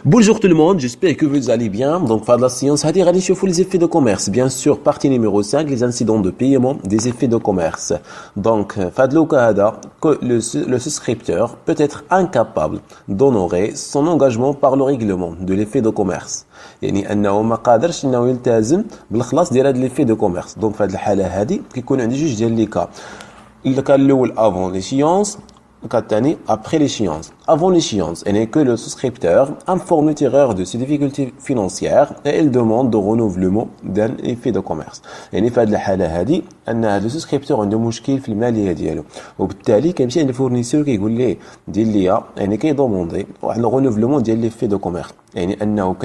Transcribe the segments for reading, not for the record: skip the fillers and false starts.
Bonjour tout le monde, j'espère que vous allez bien. Donc, faire de la science, هذه غادي نشوفوا les effets de commerce. Bien sûr, partie numéro 5, les incidents de paiement des effets de commerce. Donc, فهاد الوقت هذا, que le souscripteur peut être incapable d'honorer son engagement par le règlement de l'effet de commerce. يعني انه ما قادرش انه يلتزم بالخلاص ديال هذا l'effet de commerce. Donc, فهاد الحالة هذه كيكون عندي جوج ديال لي كا. الكا الاول avant l'échéance. Après l'échéance. Avant l'échéance, il n'est que le souscripteur informe le tireur de ses difficultés financières et il demande de renouvellement d'un effet de commerce. يعني في هذه الحالة هذه أن هذا السوسكريبتور عنده مشكل في المالية ديالو وبالتالي كيمشي عند الفورنيسور كيقول ليه دير ليا يعني كيدوموندي واحد لو رونوفلمون ديال ليفي دو كوميرس يعني أنه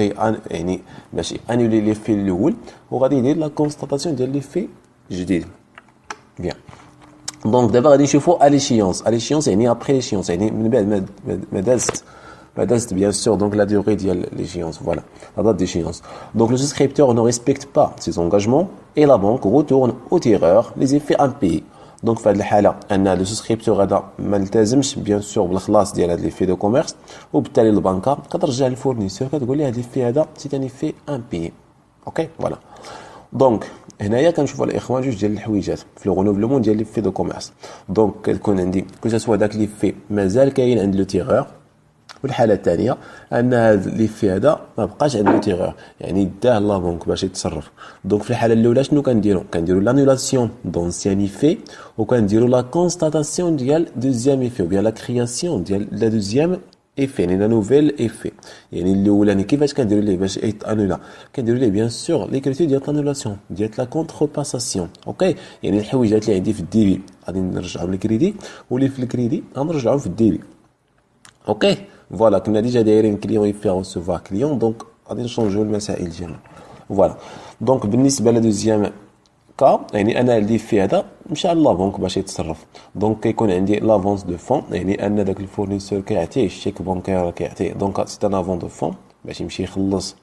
يعني باش انولي ليفي الأول وغادي يدير لا كونستاتاسيون ديال ليفي جديد. Bien. Donc d'abord غادي نشوفوا à l'échéance يعني après l'échéance يعني من بعد ما دازت bien sûr donc la durée ديال l'échéance voilà la date d'échéance. Donc le souscripteur ne respecte pas ses engagements et la banque retourne au tireur les effets impayés. Donc في هذه الحالة أن le souscripteur هذا ما التزمش bien sûr بالخلاص ديال هذا l'effet de commerce وبالتالي البنكة كترجع للفورنيسور كتقول ليه هذا l'effet هذا c'est un effet impayé. OK voilà. دونك هنايا كنشوفوا الاخوان جوج ديال الحويجات في لو رونوفلمون ديال لي في دو كوميرس. دونك كتكون عندي كو سوا داك لي في مازال كاين عند لو تيغور والحاله الثانيه ان هذا لي في هذا ما بقاش عند لو تيغور يعني داه لا بونك باش يتصرف. دونك في الحاله الاولى شنو كنديروا لانولاسيون دونسيان ايفي وكنديروا لا كونستاتاسيون ديال دوزيام ايفي وبيان لا كرياسيون ديال لا دوزيام effet يعني نوفيل effet يعني الاولاني كيفاش كنديروا ليه باش يتانولا كنديروا ليه بيان سور ليكريتور ديال لانولاسيون ديال لا كونترباساسيون. اوكي يعني الحويجات اللي عندي في الديبي غادي نرجعهم للكريدي واللي في الكريدي غنرجعهم في الديبي. اوكي فوالا كنا ديجا دايرين كليون يفي ريسيفوار كليون دونك غادي نشونجيو المسائل ديالنا. فوالا دونك بالنسبه لدوزيام كا يعني انا اللي في هذا مشى لا بنك باش يتصرف. دونك كيكون عندي لافونس دو فون يعني ان داك الفورنيسور كيعطيه الشيك بونكير كيعطيه دونك سي ان افون دو فون باش يمشي يخلص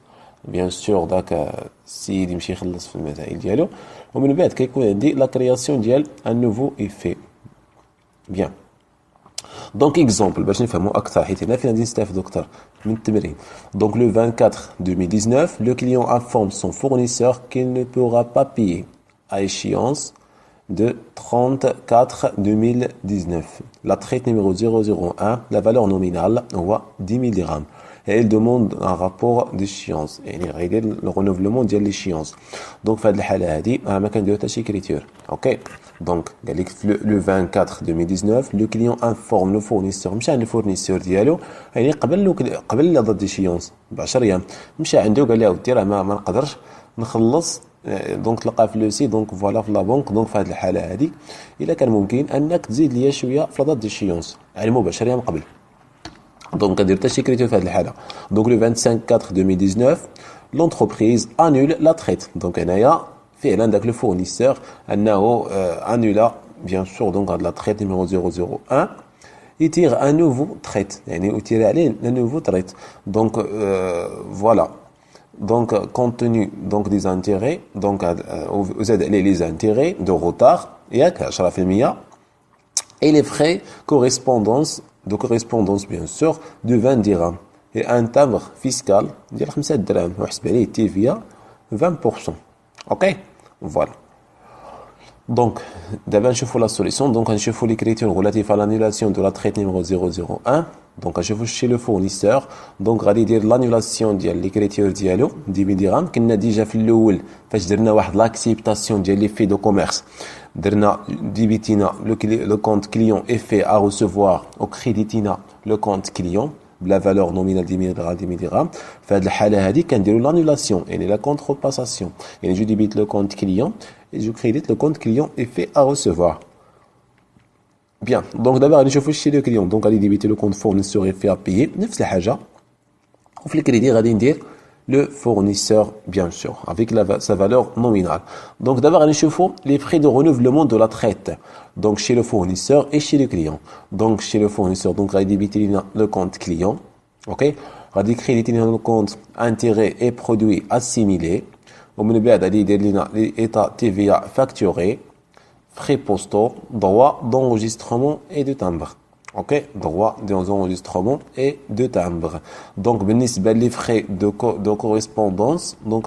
بيان سور داك السيد يمشي يخلص في المسائل ديالو ومن بعد كيكون عندي لا كرياسيون ديال ان نوفو ايفي. بيان دونك اكزومبل باش نفهموا اكثر حيت هنا فين غادي نستافدوا اكثر من التمرين. دونك لو 24 2019 le client informe son fournisseur qu'il ne pourra pas payer à échéance de 34 2019. La traite numéro 001, la valeur nominale, هو 10 000 dirhams. Et il demande un rapport d'échéance. يعني غيدير le renouvellement ديال l'échéance. Donc في هذه الحالة هذه ما كنديرو حتى شي كريتير. اوكي دونك قال لك le 24 2019 le client informe le fournisseur مشى عند الفورنيسور ديالو يعني قبل لا دات d'échéance ب 10 ايام مشى عنده وقال له ودي راه ما نقدرش نخلص. دونك تلقى في لو سي دونك فوالا في لا بنك دونك في هذه الحاله هذه الا كان ممكن انك تزيد ليا شويه في لا دات ديشيونس يعني مباشره من قبل. دونك كدير حتى شي كريتير في هذه الحاله. دونك لو 25 4 2019 لونتربريز انول لا تريت. دونك هنايا فعلا داك لو فورنيسور انه انولا بيان سور دونك هاد لا تريت نيميرو 001 يتير ان نوفو تريت يعني يتير عليه ان نوفو تريت. دونك فوالا donc compte tenu donc des intérêts donc vous aidez les intérêts de retard ياك 10% et les frais correspondance bien sûr de 20 dirhams et un timbre fiscal ديال 5 دراهم وحسب عليه TVA 20%. OK voilà. Donc d'abord نشوفوا la solution donc نشوفوا les critères relatifs à l'annulation de la traite numéro 001. دونك نشوفوا شي لو فورنيسور دونك غادي يدير لانولاسيون ديال لي كريتير ديالو 10 000 درهم. كنا ديجا في الاول فاش درنا واحد لاكسيبتاسيون ديال لي في دو كوميرس درنا ديبيتينا لو كونت كليون ايفي ا ريسيفوار او كريديتينا لو كونت كليون بلا فالور نومينال 10 000 درهم 10 000 درهم. في هذه الحاله هذه كنديروا لانولاسيون يعني لا كونترباساسيون يعني جو ديبيت لو كونت كليون et je crédite le compte client effet à recevoir. Bien, donc d'abord غادي نشوفوا chez le client donc غادي ديبيتي le compte fournisseur effet à payer نفس الحاجه وفي الكريدي غادي ندير le fournisseur bien sûr avec sa valeur nominale. Donc d'abord غادي نشوفوا les frais de renouvellement de la traite donc chez le fournisseur et chez le client. Donc chez le fournisseur donc غادي ديبيتي le compte client. OK غادي كريديتي le compte intérêt et produits assimilés ومن بعد غادي يدير لنا l'état TVA facturé frais postaux droit d'enregistrement et de timbre. Ok, droit d'enregistrement et de timbre. Donc, les frais de correspondance, donc,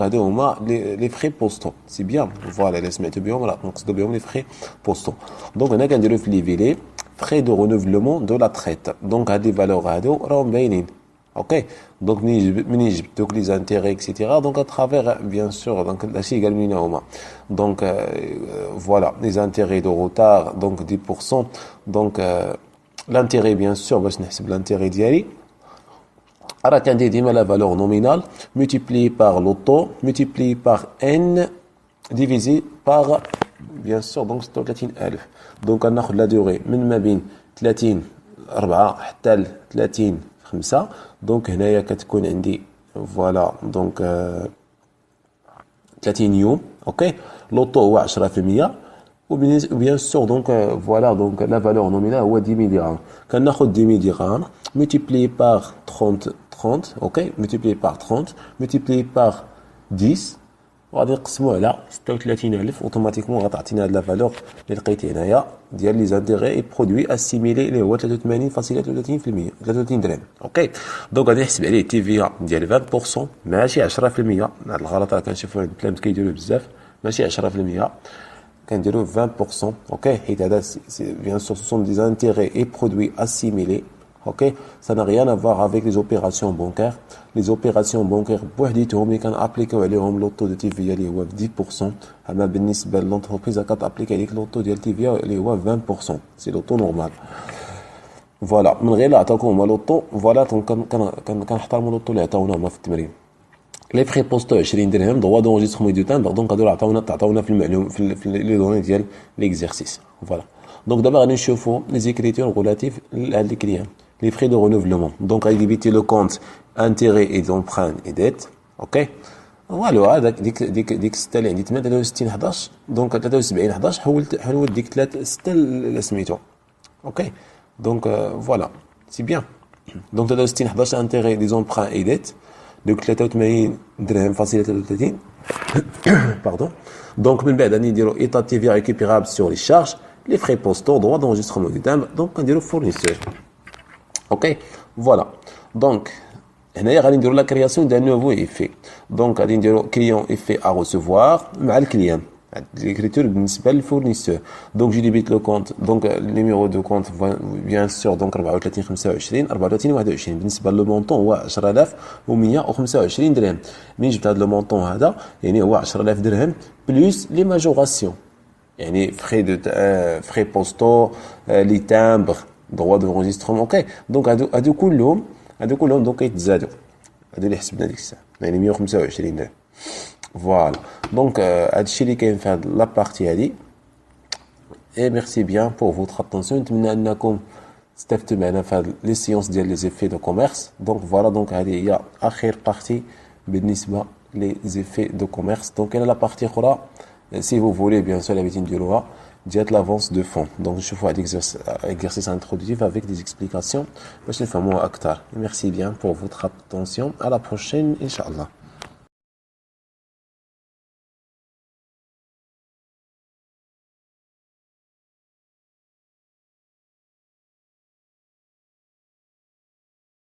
les frais postaux. C'est bien. Voilà, les frais postaux. Donc, on a qu'à dire les frais de renouvellement de la traite. Donc, à des valeurs ok, donc donc les intérêts, etc. Donc à travers, bien sûr, donc la également. Donc voilà, les intérêts de retard, donc 10%. Donc l'intérêt, bien sûr, l'intérêt d'Yari. Alors, la valeur nominale multipliée par l'auto, multipliée par n, divisé par, bien sûr, donc 36,000. Donc on a la durée, من ما بين 30 4 حتى 30 5. Donc هنايا كتكون عندي voilà donc 30 يوم. اوكي لوطو هو 10%. وبيان سور دونك فوالا دونك لا فالور نومينال هو 10000 درهم. كناخذ 10000 درهم multiplié par 30 اوكي multiplié par 30 multiplié par 10 وغادي نقسموه على 36000 اوتوماتيكمون غتعطينا هاد لا فالور اللي لقيتي هنايا ديال لي زانتيغي اي برودوي اسيميلي اللي هو 83.33%. 33 درهم. اوكي دونك غادي نحسب عليه تي في ديال 20% ماشي 10%. هاد الغلط راه كنشوفوا عند البلان كيديروا بزاف ماشي 10%. كنديرو 20%. اوكي حيت هذا bien sûr ce sont des intérêts et produits assimilés. Ok, ça n'a rien à voir avec les opérations bancaires. Les opérations bancaires بوحديتهم اللي كنابليكيو عليهم لوطو ديال تي في اللي هو 10%. اما بالنسبه للونتربريز كتابليكي عليك لوطو ديال تي في اللي هو 20%. سي لوطو نورمال. فوالا من غير لا عطاوكم هما لوطو فوالا كنحترموا لوطو اللي عطاونا هما في التمرين. لي فري بوستو 20 درهم droit d'enregistrement du timbre. دونك هادو عطاونا في المعلوم في لي دوني ديال ليكزيرسيس. فوالا دونك دابا غادي نشوفوا لي زيكريتور ريلاتيف لهاد الكليان. Les frais de renouvellement. Donc, à débiter le compte intérêts et emprunts et dettes. OK. Voilà, ديك 6 اللي عندي 68 11 دونك 73 11 حولت ديك 3 6 اللي سميتو. OK. Donc voilà, c'est bien. Donc 63 11 intérêts des emprunts et dettes. Donc 83 درهم فاصلة 33. Pardon. Donc من بعد غادي نديرو état TV récupérable sur les charges, les frais postaux, droit d'enregistrement du timbre. Donc غنديرو fournisseur. Ok, voilà. Donc, هنايا غادي نديرو لا كرياسيون دان نوفو ايفي. دونك غادي نديرو كليون ايفي ا ريسيفوار مع الكليان. L'écriture بالنسبه للفورنيسور. دونك جي ديبيت لو كونت. دونك النيميرو دو كونت بيان سور دونك 34 25 34 21. بالنسبه لو مونطون هو 10125 درهم. منين جبت هذا لو مونطون هذا يعني هو 10000 درهم بلس لي ماجوراسيون. يعني فري بوستو لي تامبر droit d'enregistrement. اوكي دونك هادو كلهم دونك كيتزادوا. هادو اللي حسبنا ديك الساعه يعني 125 درهم. فوالا دونك هادشي اللي كاين في هاد لابارتي هادي. اي ميرسي بيان بور فوتر اتونسيون. نتمنى انكم استفدتوا معنا في هاد لي سيونس ديال لي زيفي دو كوميرس. دونك فوالا دونك هذه هي اخر بارتي بالنسبه لي زيفي دو كوميرس. دونك كاينه لا بارتي اخرى si vous voulez bien sûr la بغيتي نديروها ديال l'avance de fond. Donc نشوفوا هاد exercice introductif avec des explications باش نفهموها اكثر. Merci bien pour votre attention. À la prochaine, Inch'Allah.